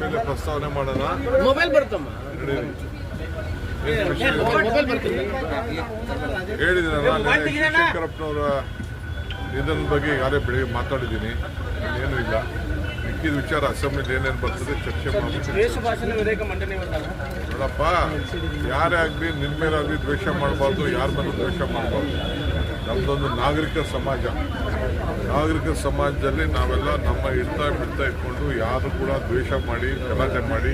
ಮೇಲೆ ಪ್ರಸ್ತಾವನೆ ಮಾಡೋಣ. ಮೊಬೈಲ್ ಬರ್ತಮ್ಮ ಹೇಳಿದ್ದೀನಲ್ಲ, ಶಂಕರಪ್ಪನವರ ನಿಧನ ಬಗ್ಗೆ ಈಗಾಗಲೇ ಬೆಳಿಗ್ಗೆ ಮಾತಾಡಿದ್ದೀನಿ. ಏನೂ ಇಲ್ಲ, ಮಿಕ್ಕಿದ ವಿಚಾರ ಅಸೆಂಬ್ಲಿ ಏನೇನು ಬರ್ತದೆ ಚರ್ಚೆ ಮಾಡ್ತೀನಿ. ನೋಡಪ್ಪ, ಯಾರೇ ಆಗಲಿ ನಿನ್ನ ಮೇಲಾಗಲಿ ದ್ವೇಷ ಮಾಡಬಾರ್ದು, ಯಾರ ಮೇಲೂ ದ್ವೇಷ ಮಾಡಬಾರ್ದು. ನಮ್ಮದೊಂದು ನಾಗರಿಕ ಸಮಾಜ. ನಾಗರಿಕ ಸಮಾಜದಲ್ಲಿ ನಾವೆಲ್ಲ ನಮ್ಮ ಇಡ್ತಾ ಇಟ್ಕೊಂಡು ಯಾರು ಕೂಡ ದ್ವೇಷ ಮಾಡಿ ಗಲಾಟೆ ಮಾಡಿ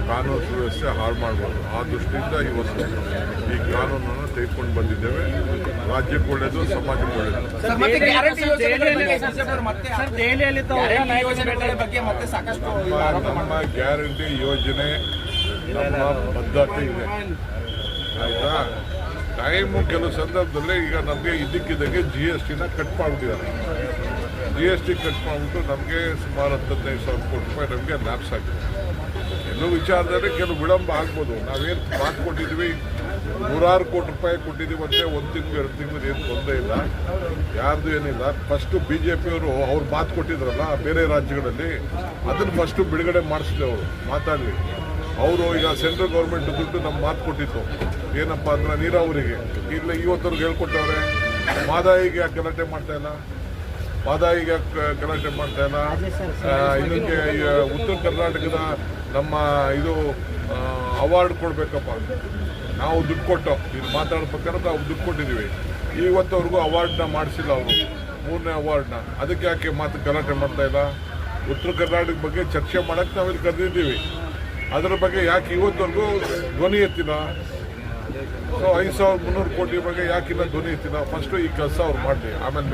ಕಾನೂನು ಸುವ್ಯವಸ್ಥೆ ಹಾಳು ಮಾಡಬಾರ್ದು. ಆ ದೃಷ್ಟಿಯಿಂದ ಇವತ್ತು ಈ ಕಾನೂನನ್ನು ತೆಗೆದುಕೊಂಡು ಬಂದಿದ್ದೇವೆ. ರಾಜ್ಯಕ್ಕೆ ಒಳ್ಳೆಯದು, ಸಮಾಜಕ್ಕೆ ಒಳ್ಳೆಯದು. ನಮ್ಮ ಗ್ಯಾರಂಟಿ ಯೋಜನೆ ನಮ್ಮ ಬದ್ಧತೆ ಇದೆ, ಆಯ್ತಾ. ಟೈಮು ಕೆಲವು ಸಂದರ್ಭದಲ್ಲಿ ಈಗ ನಮಗೆ ಇದ್ದಕ್ಕಿದ್ದಂಗೆ GST ಕಟ್ ಮಾಡಿಬಿಟ್ಟಿದ್ದಾರೆ. GST ಕಟ್ ಮಾಡಿಬಿಟ್ಟು ನಮಗೆ ಸುಮಾರು 15,000 ಕೋಟಿ ರೂಪಾಯಿ ನಮಗೆ ಲ್ಯಾಪ್ಸ್ ಆಗಿದೆ. ಕೆಲವು ವಿಚಾರದಲ್ಲಿ ಕೆಲವು ವಿಳಂಬ ಆಗ್ಬೋದು. ನಾವೇನು ಮಾತು ಕೊಟ್ಟಿದ್ವಿ, 100 ಕೋಟಿ ರೂಪಾಯಿ ಕೊಟ್ಟಿದ್ದೀವಂತೆ, 1 ತಿಂಗಳು 2 ತಿಂಗಳು ಏನು ತೊಂದರೆ ಇಲ್ಲ, ಯಾರ್ದು ಏನಿಲ್ಲ. ಫಸ್ಟು BJPಯವರು ಅವ್ರು ಮಾತು ಕೊಟ್ಟಿದ್ರಲ್ಲ ಬೇರೆ ರಾಜ್ಯಗಳಲ್ಲಿ, ಅದನ್ನು ಫಸ್ಟು ಬಿಡುಗಡೆ ಮಾಡಿಸಿದೆ. ಅವರು ಮಾತಾಡಲಿ. ಅವರು ಈಗ ಸೆಂಟ್ರಲ್ ಗೌರ್ಮೆಂಟ್ ದುಡ್ಡು ನಮ್ಮ ಮಾತು ಕೊಟ್ಟಿತ್ತು, ಏನಪ್ಪ ಅಂದ್ರೆ ನೀರಾವರಿಗೆ. ಇಲ್ಲ ಇವತ್ತವ್ರಿಗೆ ಹೇಳ್ಕೊಟ್ಟವ್ರೆ, ಮಾದಾಯಿಗೆ ಯಾಕೆ ಗಲಾಟೆ ಮಾಡ್ತಾ ಇಲ್ಲ, ಮಾದಾಯಿಗೆ ಯಾಕೆ ಗಲಾಟೆ ಮಾಡ್ತಾ ಇಲ್ಲ. ಇದಕ್ಕೆ ಉತ್ತರ ಕರ್ನಾಟಕದ ನಮ್ಮ ಇದು ಅವಾರ್ಡ್ ಕೊಡಬೇಕಪ್ಪ, ನಾವು ದುಡ್ಡು ಕೊಟ್ಟು ಇದು ಮಾತಾಡ್ಬೇಕಾದ್ರೆ ನಾವು ದುಡ್ಡು ಕೊಟ್ಟಿದ್ದೀವಿ. ಇವತ್ತವ್ರಿಗೂ ಅವಾರ್ಡ್ನ ಮಾಡಿಸಿಲ್ಲ ಅವರು, 3ನೇ ಅವಾರ್ಡ್ನ. ಅದಕ್ಕೆ ಯಾಕೆ ಮಾತು ಗಲಾಟೆ ಮಾಡ್ತಾ ಇಲ್ಲ. ಉತ್ತರ ಕರ್ನಾಟಕ ಬಗ್ಗೆ ಚರ್ಚೆ ಮಾಡೋಕ್ಕೆ ನಾವಿಲ್ಲಿ ಕರೆದಿದ್ದೀವಿ, ಅದರ ಬಗ್ಗೆ ಯಾಕೆ ಇವತ್ತವರೆಗೂ ಧ್ವನಿ ಎತ್ತಿಲ್ಲ. ಸೊ 5,300 ಕೋಟಿ ಬಗ್ಗೆ ಯಾಕಿಲ್ಲ ಧ್ವನಿ ಎತ್ತಿಲ್ಲ. ಫಸ್ಟು ಈ ಕೆಲಸ ಅವ್ರು ಮಾಡಲಿ, ಆಮೇಲೆ